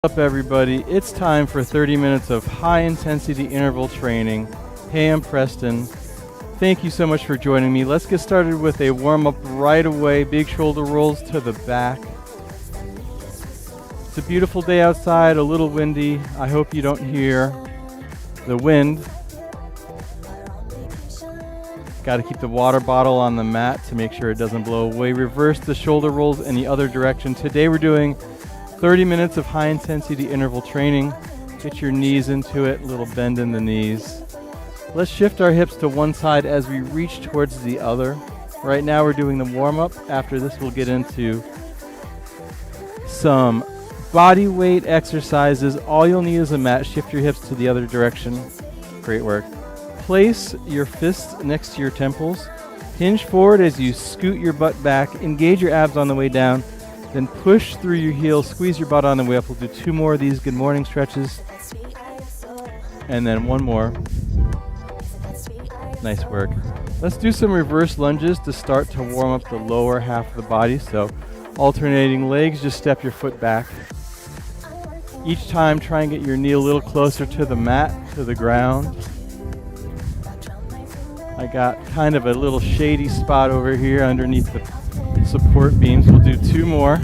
What's up, everybody? It's time for 30 minutes of high-intensity interval training. Hey, I'm Preston. Thank you so much for joining me. Let's get started with a warm-up right away. Big shoulder rolls to the back. It's a beautiful day outside, a little windy. I hope you don't hear the wind. Got to keep the water bottle on the mat to make sure it doesn't blow away. Reverse the shoulder rolls in the other direction. Today we're doing 30 minutes of high-intensity interval training. Get your knees into it, a little bend in the knees. Let's shift our hips to one side as we reach towards the other. Right now we're doing the warm-up. After this we'll get into some body weight exercises. All you'll need is a mat. Shift your hips to the other direction. Great work. Place your fists next to your temples. Hinge forward as you scoot your butt back. Engage your abs on the way down. Then push through your heels, squeeze your butt on the way up. We'll do 2 more of these good morning stretches. And then 1 more. Nice work. Let's do some reverse lunges to start to warm up the lower half of the body. So alternating legs, just step your foot back. Each time try and get your knee a little closer to the mat, to the ground. I got kind of a little shady spot over here underneath the support beams. We'll do 2 more.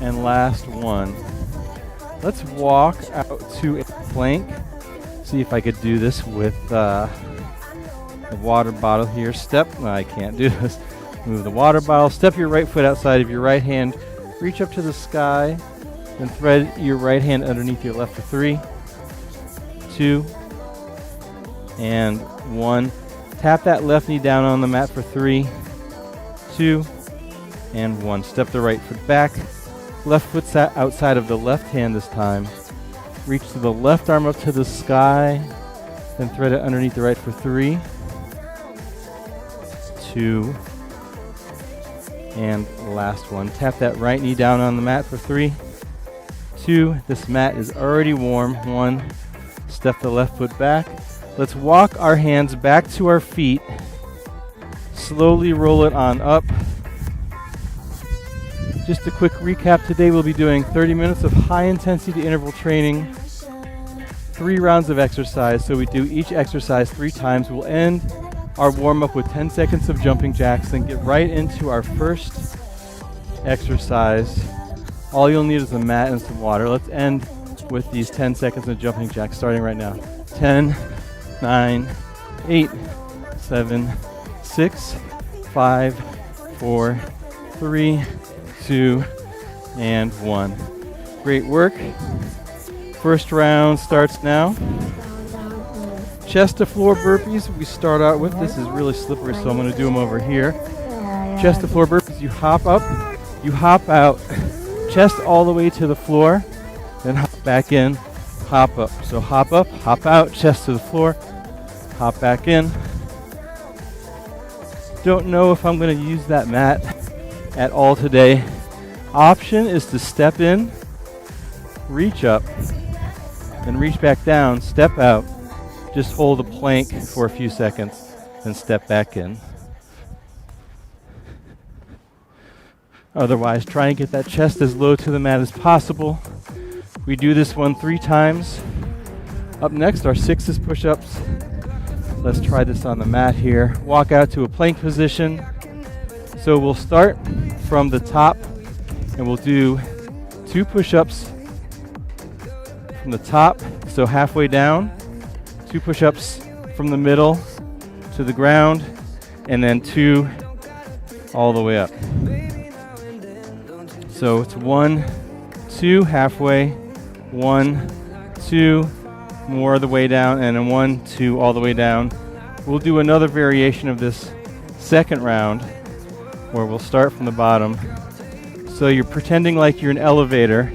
And last 1. Let's walk out to a plank. See if I could do this with the water bottle here. No, I can't do this. Move the water bottle. Step your right foot outside of your right hand. Reach up to the sky. Then thread your right hand underneath your left for 3, 2, and 1. Tap that left knee down on the mat for 3, 2, and 1. Step the right foot back. Left foot outside of the left hand this time. Reach to the left arm up to the sky. Then thread it underneath the right for 3, 2, and last 1. Tap that right knee down on the mat for 3, 2. This mat is already warm. 1. Step the left foot back. Let's walk our hands back to our feet. Slowly roll it on up. Just a quick recap. Today we'll be doing 30 minutes of high-intensity interval training. 3 rounds of exercise. So we do each exercise 3 times. We'll end our warm-up with 10 seconds of jumping jacks, then get right into our first exercise. All you'll need is a mat and some water. Let's end with these 10 seconds of jumping jacks starting right now. 10, 9, 8, 7, 6, 5, 4, 3, 2, and 1. Great work. First round starts now. Chest to floor burpees we start out with. This is really slippery, so I'm going to do them over here. Chest to floor burpees. You hop up, you hop out, chest all the way to the floor, then hop back in, hop up. So hop up, hop out, chest to the floor, hop back in. Don't know if I'm going to use that mat at all today. Option is to step in, reach up, then reach back down, step out, just hold a plank for a few seconds, then step back in. Otherwise, try and get that chest as low to the mat as possible. We do this one 3 times. Up next are 6s push-ups. Let's try this on the mat here. Walk out to a plank position. So we'll start from the top and we'll do 2 push-ups from the top, so halfway down, 2 push-ups from the middle to the ground, and then 2 all the way up. So it's 1, 2 halfway, 1, 2 more of the way down, and then 1, 2 all the way down. We'll do another variation of this second round where we'll start from the bottom. So you're pretending like you're an elevator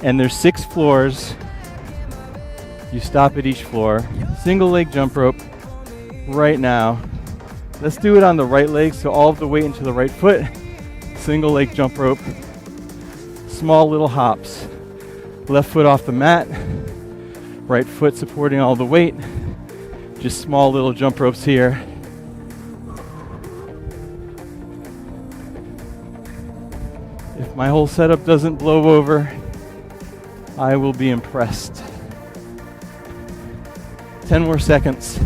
and there's 6 floors. You stop at each floor. Single leg jump rope right now. Let's do it on the right leg, so all of the weight into the right foot. Single leg jump rope. Small little hops. Left foot off the mat. Right foot supporting all the weight. Just small little jump ropes here. If my whole setup doesn't blow over, I will be impressed. 10 more seconds.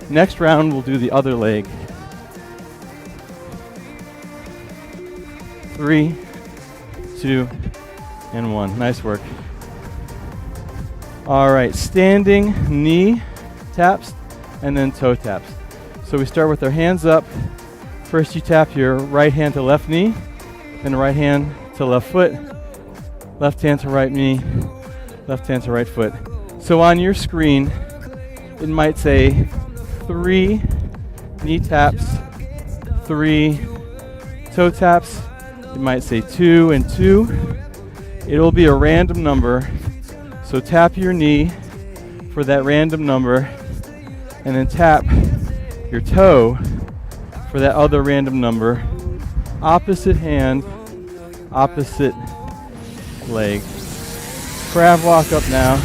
Next round, we'll do the other leg. 3, 2, and 1. Nice work. All right, standing knee taps and then toe taps. So we start with our hands up. First you tap your right hand to left knee, then right hand to left foot, left hand to right knee, left hand to right foot. So on your screen, it might say 3 knee taps, 3 toe taps. It might say 2 and 2. It'll be a random number. So tap your knee for that random number, and then tap your toe for that other random number. Opposite hand, opposite leg. Crab walk up now.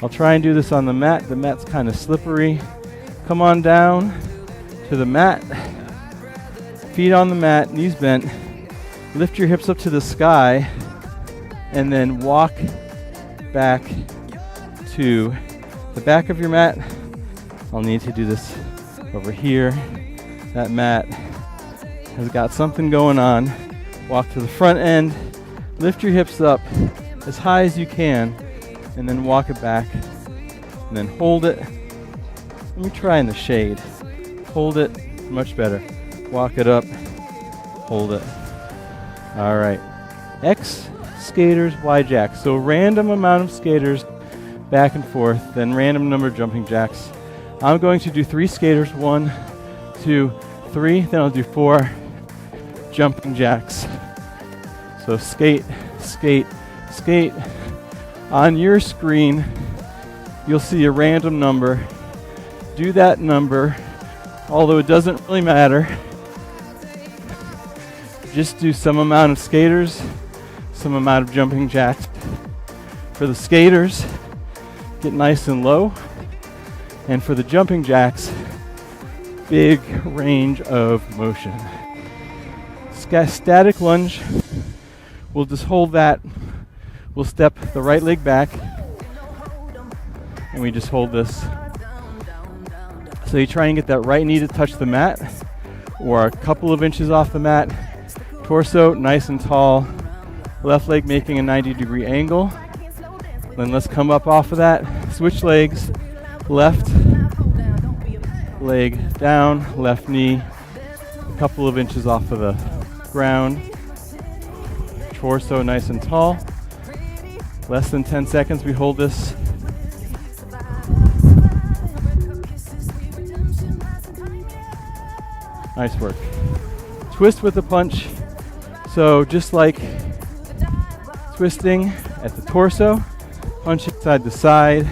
I'll try and do this on the mat. The mat's kind of slippery. Come on down to the mat. Feet on the mat, knees bent. Lift your hips up to the sky, and then walk back to the back of your mat. I'll need to do this over here. That mat has got something going on. Walk to the front end, lift your hips up as high as you can, and then walk it back, and then hold it. Let me try in the shade. Hold it, much better. Walk it up, hold it. All right, X skaters, Y jacks. So random amount of skaters back and forth, then random number of jumping jacks. I'm going to do 3 skaters, 1, 2, 3, then I'll do 4 jumping jacks. So skate, skate, skate. On your screen, you'll see a random number. Do that number, although it doesn't really matter. Just do some amount of skaters, some amount of jumping jacks. For the skaters, get nice and low. And for the jumping jacks, big range of motion. Static lunge, we'll just hold that. We'll step the right leg back, and we just hold this. So you try and get that right knee to touch the mat, or a couple of inches off the mat. Torso nice and tall, left leg making a 90-degree angle. Then let's come up off of that, switch legs, left leg down, left knee a couple of inches off of the ground. Torso nice and tall. Less than 10 seconds, we hold this. Nice work. Twist with a punch. So just like twisting at the torso, punching side to side.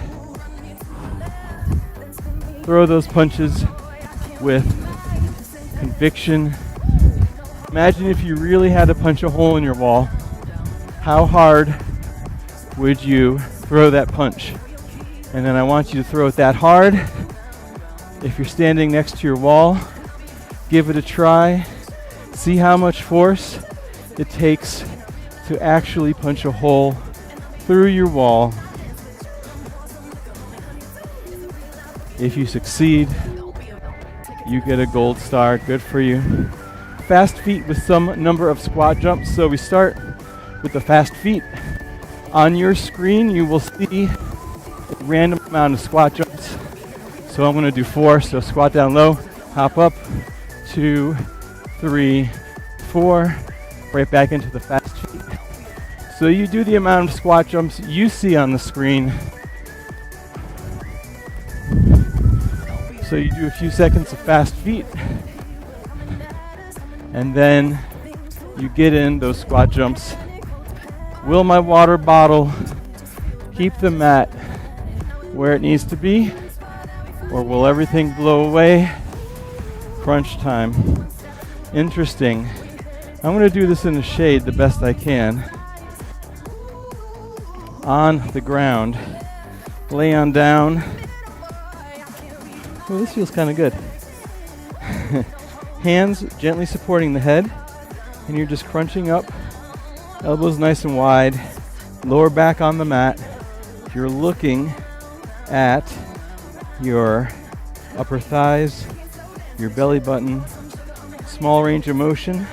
Throw those punches with conviction. Imagine if you really had to punch a hole in your wall. How hard would you throw that punch? And then I want you to throw it that hard. If you're standing next to your wall, give it a try. See how much force it takes to actually punch a hole through your wall. If you succeed, you get a gold star. Good for you. Fast feet with some number of squat jumps. So we start with the fast feet. On your screen, you will see a random amount of squat jumps. So I'm going to do 4. So squat down low, hop up, 2, 3, 4, right back into the fast feet. So you do the amount of squat jumps you see on the screen. So you do a few seconds of fast feet, and then you get in those squat jumps. Will my water bottle keep the mat where it needs to be, or will everything blow away? Crunch time. Interesting. I'm going to do this in the shade the best I can. On the ground. Lay on down. Oh, this feels kind of good. Hands gently supporting the head, and you're just crunching up Elbows nice and wide, lower back on the mat. If you're looking at your upper thighs, your belly button, small range of motion,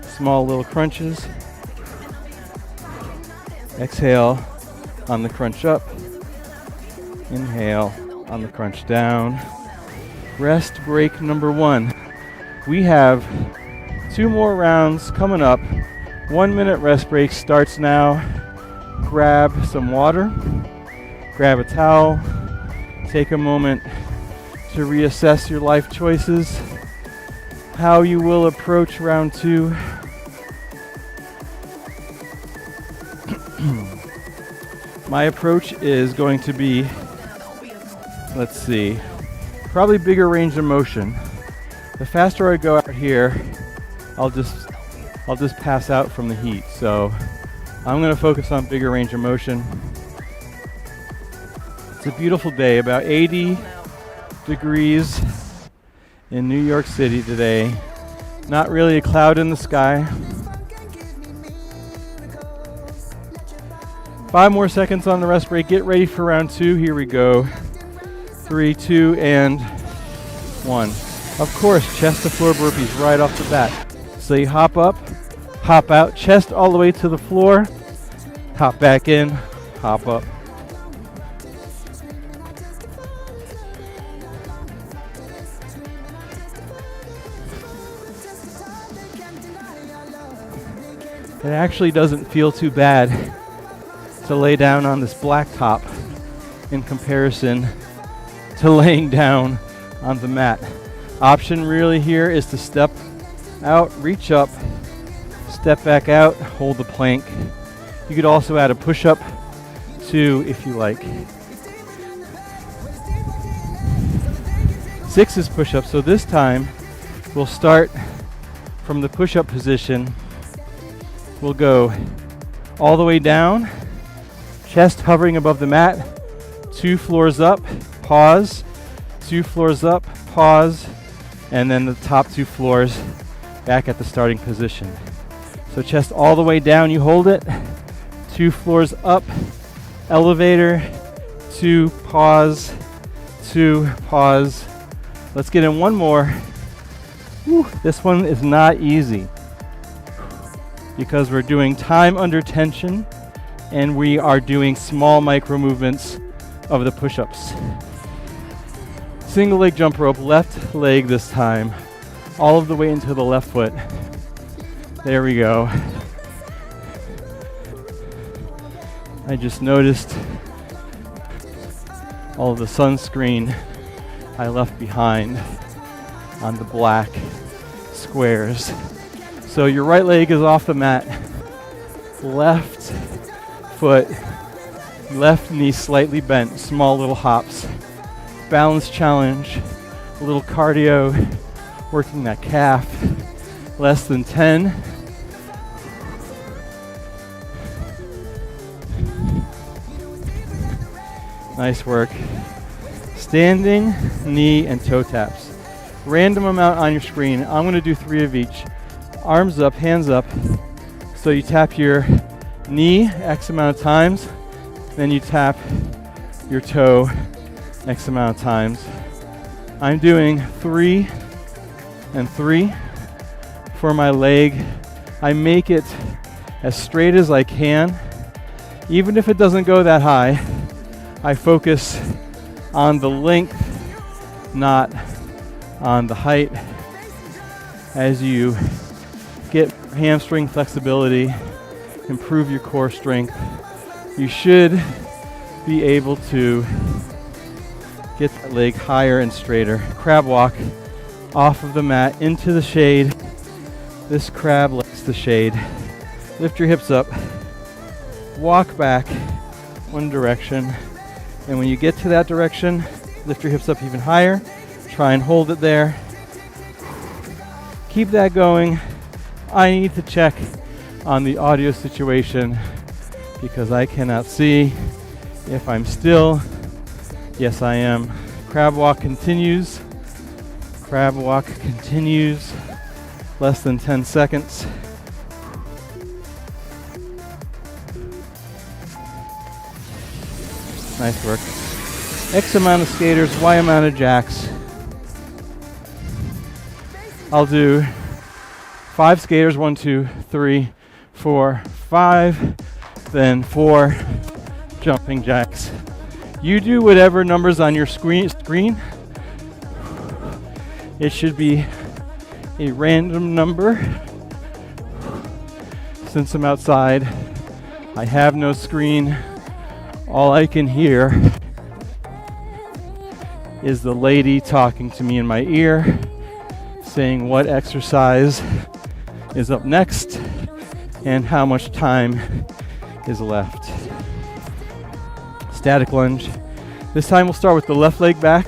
small little crunches. Exhale on the crunch up. Inhale on the crunch down. Rest break number 1. We have 2 more rounds coming up. 1 minute rest break starts now. Grab some water, grab a towel, take a moment to reassess your life choices, how you will approach round 2. My approach is going to be, let's see, probably bigger range of motion. The faster I go out here, I'll just pass out from the heat. So I'm going to focus on bigger range of motion. It's a beautiful day, about 80 degrees in New York City today. Not really a cloud in the sky. 5 more seconds on the rest break. Get ready for round 2. Here we go. 3, 2, and 1. Of course, chest to floor burpees right off the bat. So you hop up, hop out, chest all the way to the floor, hop back in, hop up. It actually doesn't feel too bad to lay down on this blacktop in comparison to laying down on the mat. Option really here is to step out, reach up, step back out, hold the plank. You could also add a push-up too if you like. 6 is push-up, so this time we'll start from the push-up position. We'll go all the way down, chest hovering above the mat, 2 floors up, pause, 2 floors up, pause, and then the top 2 floors back at the starting position. So chest all the way down, you hold it, 2 floors up, elevator, 2, pause, 2, pause. Let's get in one more. Whew, this one is not easy because we're doing time under tension and we are doing small micro movements of the push-ups. Single leg jump rope, left leg this time, all of the way into the left foot. There we go. I just noticed all of the sunscreen I left behind on the black squares. So your right leg is off the mat, left foot, left knee slightly bent, small little hops. Balance challenge, a little cardio, working that calf. Less than 10. Nice work. Standing, knee, and toe taps. Random amount on your screen. I'm going to do 3 of each. Arms up, hands up. So you tap your knee X amount of times, then you tap your toe X amount of times. I'm doing 3 and 3 for my leg. I make it as straight as I can. Even if it doesn't go that high, I focus on the length, not on the height. As you get hamstring flexibility, improve your core strength, you should be able to get that leg higher and straighter. Crab walk off of the mat into the shade. This crab likes the shade. Lift your hips up. Walk back one direction. And when you get to that direction, lift your hips up even higher. Try and hold it there. Keep that going. I need to check on the audio situation because I cannot see if I'm still. Yes, I am. Crab walk continues. Crab walk continues. Less than 10 seconds. Nice work. X amount of skaters, Y amount of jacks. I'll do 5 skaters, 1, 2, 3, 4, 5, then 4 jumping jacks. You do whatever number's on your screen. It should be a random number. Since I'm outside, I have no screen. All I can hear is the lady talking to me in my ear, saying what exercise is up next and how much time is left. Static lunge. This time we'll start with the left leg back,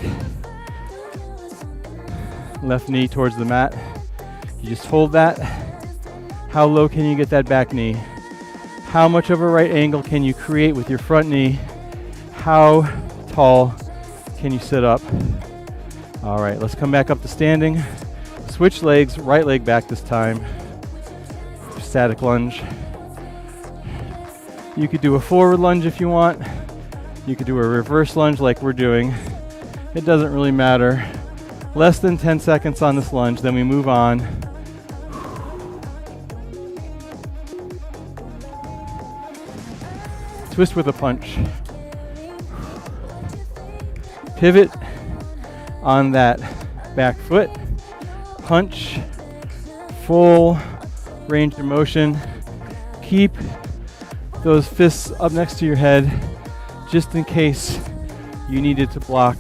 left knee towards the mat. You just hold that. How low can you get that back knee? How much of a right angle can you create with your front knee? How tall can you sit up? All right, let's come back up to standing. Switch legs, right leg back this time. Static lunge. You could do a forward lunge if you want. You could do a reverse lunge like we're doing. It doesn't really matter. Less than 10 seconds on this lunge, then we move on. Twist with a punch. Pivot on that back foot. Punch. Full range of motion. Keep those fists up next to your head just in case you needed to block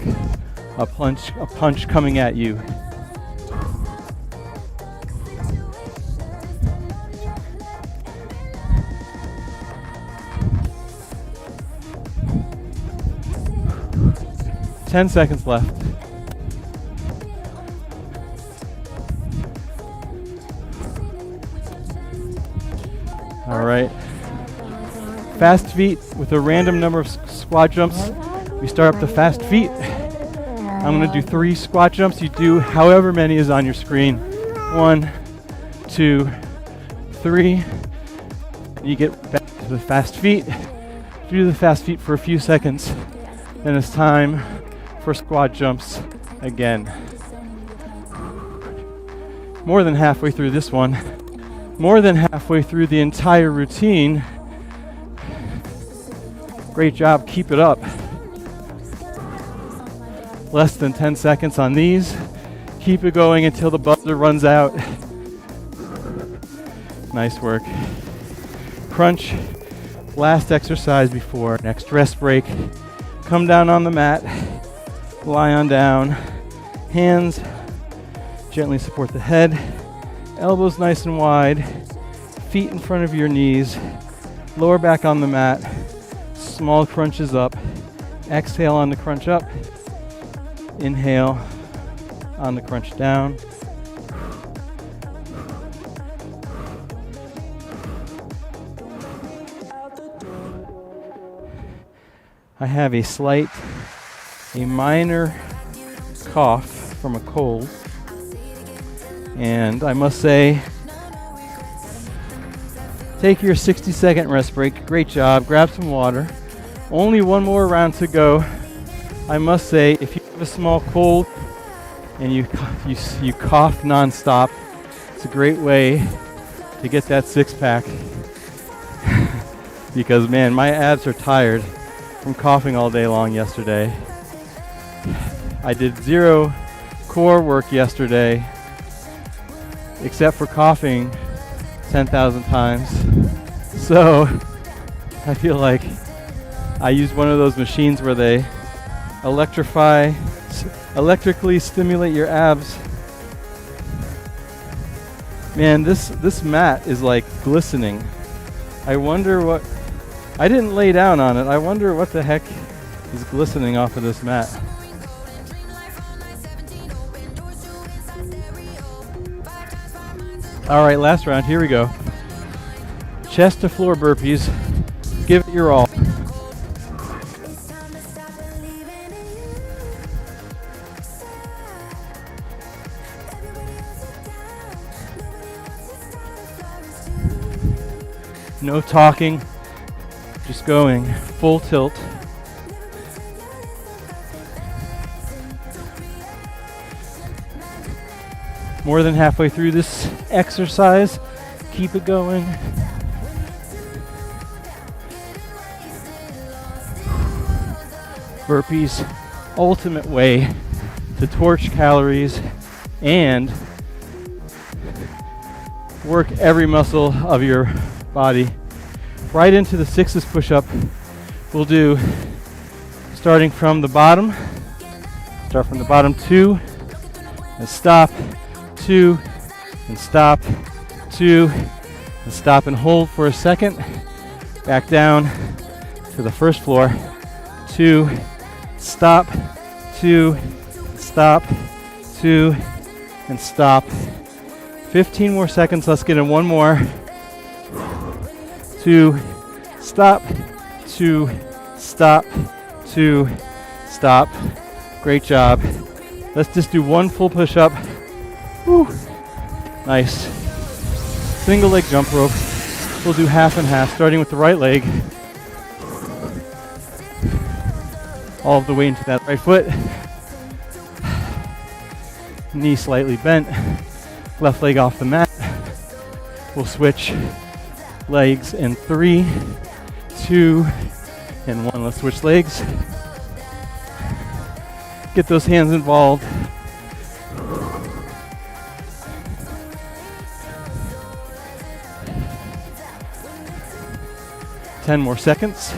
a punch coming at you. Ten seconds left. All right. Fast feet with a random number of squat jumps. We start up the fast feet. I'm going to do 3 squat jumps. You do however many is on your screen. 1, 2, 3. You get back to the fast feet. Do the fast feet for a few seconds. Then it's time for squat jumps again. More than halfway through this one. More than halfway through the entire routine. Great job, keep it up. Less than 10 seconds on these. Keep it going until the buzzer runs out. Nice work. Crunch, last exercise before next rest break. Come down on the mat, lie on down, hands gently support the head, elbows nice and wide, feet in front of your knees, lower back on the mat, small crunches up, exhale on the crunch up, inhale on the crunch down. I have a minor cough from a cold, and I must say, take your 60-second rest break. Great job. Grab some water. Only one more round to go. I must say, if you have a small cold and you cough nonstop, it's a great way to get that six-pack. Because man, my abs are tired from coughing all day long yesterday. I did 0 core work yesterday, except for coughing 10,000 times. So I feel like I used one of those machines where they electrically stimulate your abs. Man, this mat is like glistening. I wonder what, I didn't lay down on it. I wonder what the heck is glistening off of this mat. All right, last round, here we go. Chest to floor burpees. Give it your all. No talking, just going full tilt. More than halfway through this exercise. Keep it going. Burpee's ultimate way to torch calories and work every muscle of your body. Right into the sixes push-up. We'll do, starting from the bottom, start from the bottom, 2, and stop, 2, and stop, 2, and stop and hold for a second. Back down to the first floor, 2, stop, 2, stop, 2, and stop. 15 more seconds, let's get in one more. 2, stop, 2, stop, 2, stop. Great job. Let's just do one full push-up. Woo. Nice. Single leg jump rope. We'll do half and half, starting with the right leg. All of the weight into that right foot. Knee slightly bent. Left leg off the mat. We'll switch legs in 3, 2, and 1. Let's switch legs. Get those hands involved. Ten more seconds.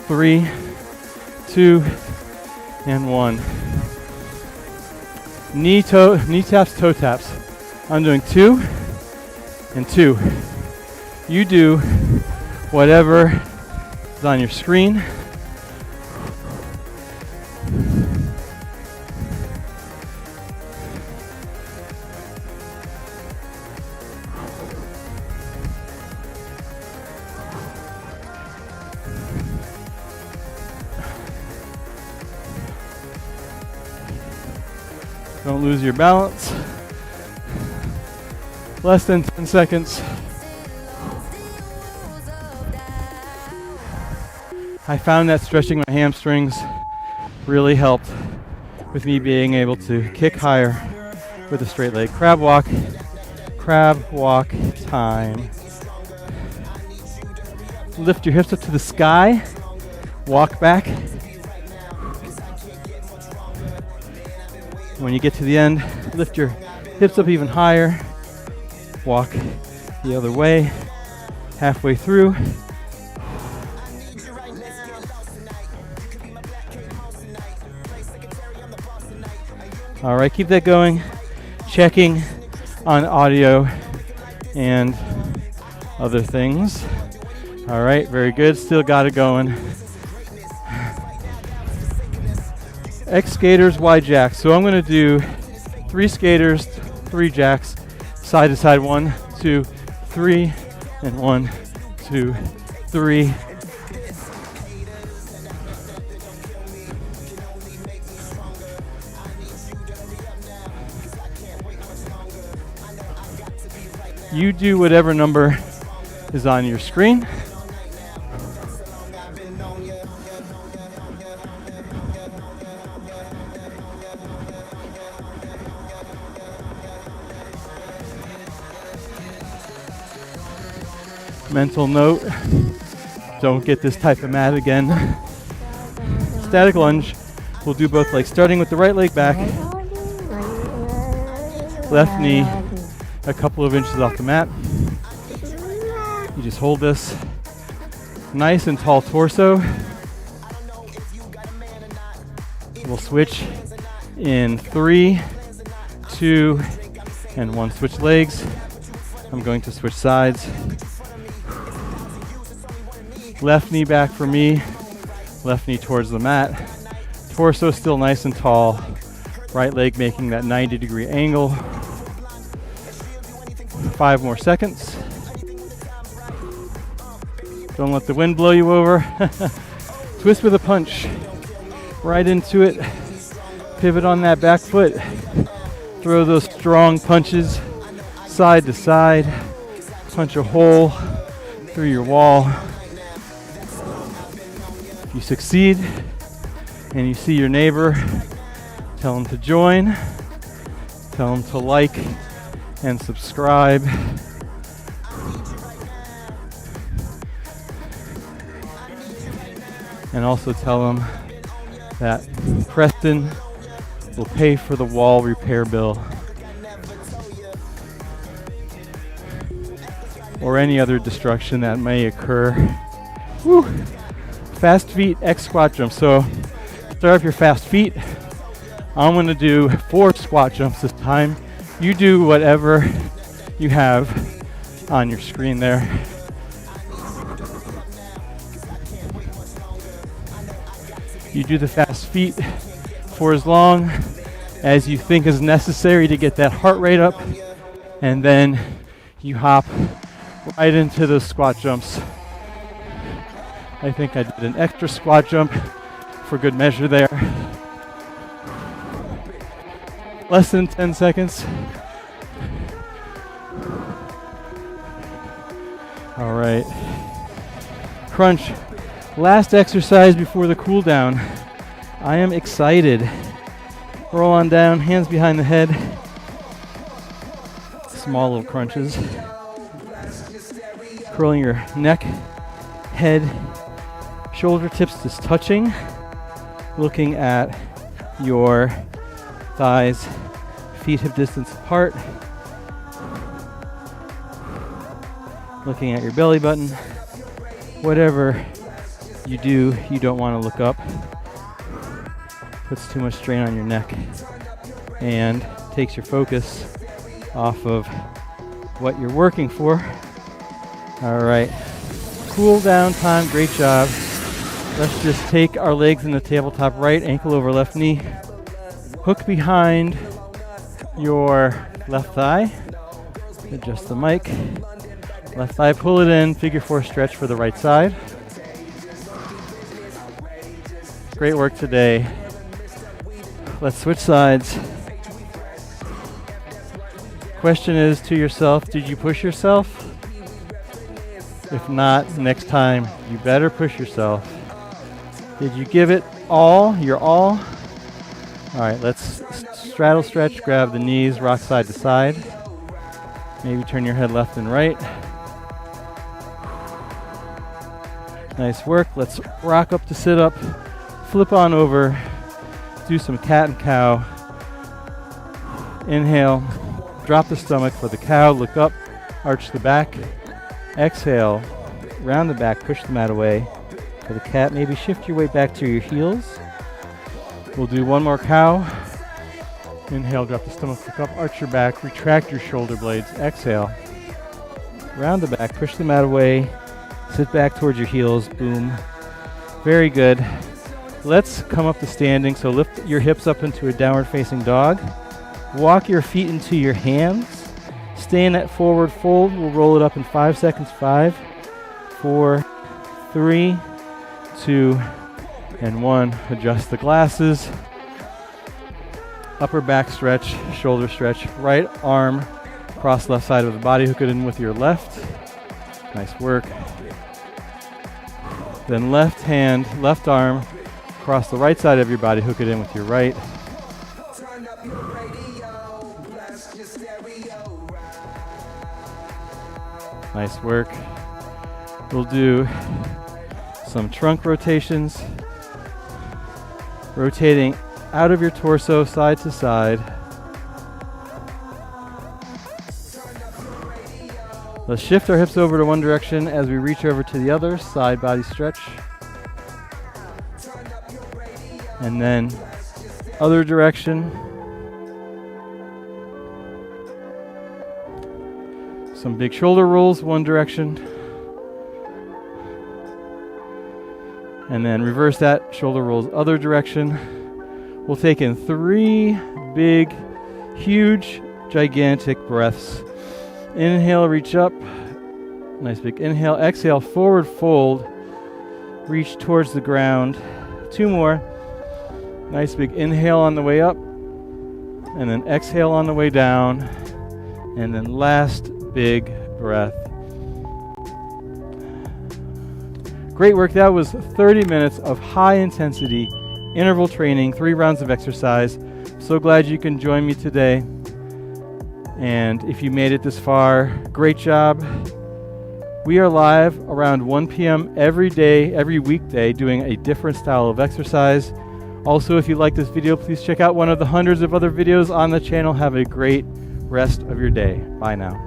3, 2, and 1. Knee taps, toe taps. I'm doing 2 and 2. You do whatever is on your screen. Don't lose your balance. Less than 10 seconds. I found that stretching my hamstrings really helped with me being able to kick higher with a straight leg. Crab walk time. Lift your hips up to the sky. Walk back. When you get to the end, lift your hips up even higher. Walk the other way. Halfway through. All right, keep that going. Checking on audio and other things. All right, very good. Still got it going. X skaters, Y jacks. So I'm going to do 3 skaters, 3 jacks, side to side, 1, 2, 3, and 1, 2, 3. You do whatever number is on your screen. Mental note, don't get this type of mat again. Static lunge, we'll do both legs, starting with the right leg back, left knee a couple of inches off the mat. You just hold this. Nice and tall torso. We'll switch in 3, 2, and 1. Switch legs. I'm going to switch sides. Left knee back for me, left knee towards the mat. Torso still nice and tall. Right leg making that 90-degree angle. 5 more seconds. Don't let the wind blow you over. Twist with a punch. Right into it. Pivot on that back foot. Throw those strong punches side to side. Punch a hole through your wall. You succeed, and you see your neighbor, tell them to join, tell them to like and subscribe. And also tell them that Preston will pay for the wall repair bill or any other destruction that may occur. Woo. Fast feet X squat jump. So start up your fast feet. I'm going to do 4 squat jumps this time. You do whatever you have on your screen there. You do the fast feet for as long as you think is necessary to get that heart rate up, and then you hop right into those squat jumps. I think I did an extra squat jump for good measure there. Less than 10 seconds. All right. Crunch. Last exercise before the cool down. I am excited. Roll on down, hands behind the head. Small little crunches. Curling your neck, head, shoulder tips just touching. Looking at your thighs, feet hip distance apart. Looking at your belly button. Whatever you do, you don't want to look up. Puts too much strain on your neck and takes your focus off of what you're working for. All right, cool down time, great job. Let's just take our legs in the tabletop, right ankle over left knee. Hook behind your left thigh. Adjust the mic. Left thigh, pull it in, figure 4 stretch for the right side. Great work today. Let's switch sides. Question is to yourself, did you push yourself? If not, next time, you better push yourself. Did you give it all, your all? All right, let's straddle stretch, grab the knees, rock side to side. Maybe turn your head left and right. Nice work. Let's rock up to sit up, flip on over, do some cat and cow. Inhale, drop the stomach for the cow, look up, arch the back. Exhale, round the back, push the mat away. For the cat, maybe shift your weight back to your heels. We'll do one more cow. Inhale, drop the stomach, look up, arch your back, retract your shoulder blades. Exhale, round the back, push the mat away. Sit back towards your heels, boom. Very good. Let's come up to standing. So lift your hips up into a downward facing dog. Walk your feet into your hands. Stay in that forward fold. We'll roll it up in 5 seconds. 5, 4, 3, 2, and 1. Adjust the glasses. Upper back stretch, shoulder stretch. Right arm across left side of the body. Hook it in with your left. Nice work. Then left hand, left arm across the right side of your body. Hook it in with your right. Nice work. We'll do some trunk rotations. Rotating out of your torso, side to side. Let's shift our hips over to one direction as we reach over to the other, side body stretch. And then other direction. Some big shoulder rolls, one direction. And then reverse that, shoulder rolls, other direction. We'll take in 3 big, huge, gigantic breaths. Inhale, reach up. Nice big inhale. Exhale, forward fold. Reach towards the ground. 2 more. Nice big inhale on the way up. And then exhale on the way down. And then last big breath. Great work. That was 30 minutes of high intensity interval training, 3 rounds of exercise. So glad you can join me today. And if you made it this far, great job. We are live around 1 p.m. every day, every weekday, doing a different style of exercise. Also, if you like this video, please check out one of the hundreds of other videos on the channel. Have a great rest of your day. Bye now.